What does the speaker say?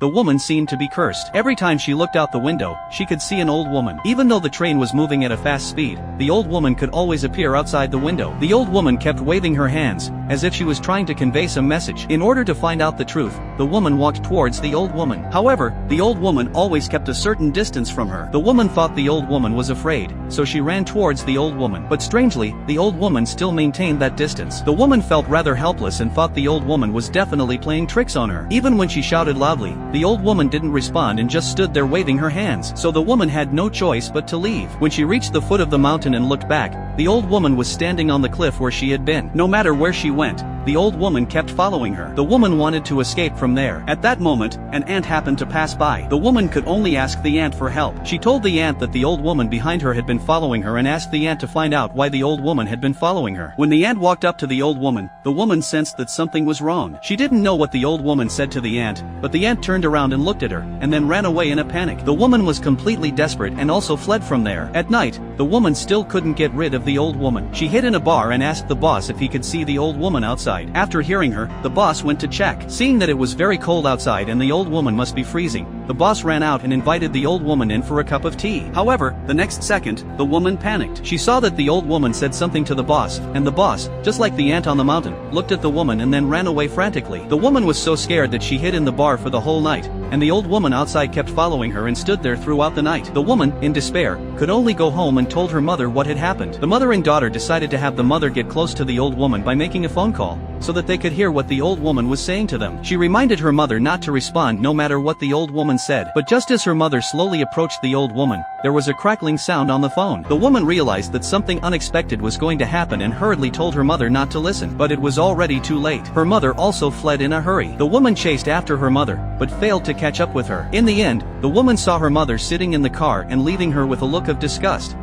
The woman seemed to be cursed. Every time she looked out the window, she could see an old woman. Even though the train was moving at a fast speed, the old woman could always appear outside the window. The old woman kept waving her hands, as if she was trying to convey some message. In order to find out the truth, the woman walked towards the old woman. However, the old woman always kept a certain distance from her. The woman thought the old woman was afraid, so she ran towards the old woman. But strangely, the old woman still maintained that distance. The woman felt rather helpless and thought the old woman was definitely playing tricks on her. Even when she shouted loudly, the old woman didn't respond and just stood there waving her hands. So the woman had no choice but to leave. When she reached the foot of the mountain and looked back, the old woman was standing on the cliff where she had been. No matter where she went, the old woman kept following her. The woman wanted to escape from there. At that moment, an ant happened to pass by. The woman could only ask the ant for help. She told the ant that the old woman behind her had been following her and asked the ant to find out why the old woman had been following her. When the ant walked up to the old woman sensed that something was wrong. She didn't know what the old woman said to the ant, but the ant turned around and looked at her, and then ran away in a panic. The woman was completely desperate and also fled from there. At night, the woman still couldn't get rid of the old woman. She hid in a bar and asked the boss if he could see the old woman outside. After hearing her, the boss went to check. Seeing that it was very cold outside and the old woman must be freezing, the boss ran out and invited the old woman in for a cup of tea. However, the next second, the woman panicked. She saw that the old woman said something to the boss, and the boss, just like the ant on the mountain, looked at the woman and then ran away frantically. The woman was so scared that she hid in the bar for the whole night, and the old woman outside kept following her and stood there throughout the night. The woman, in despair, could only go home and told her mother what had happened. The mother and daughter decided to have the mother get close to the old woman by making a phone call, so that they could hear what the old woman was saying to them. She reminded her mother not to respond no matter what the old woman said. But just as her mother slowly approached the old woman, there was a crackling sound on the phone. The woman realized that something unexpected was going to happen and hurriedly told her mother not to listen. But it was already too late. Her mother also fled in a hurry. The woman chased after her mother, but failed to catch up with her. In the end, the woman saw her mother sitting in the car and leaving her with a look of disgust.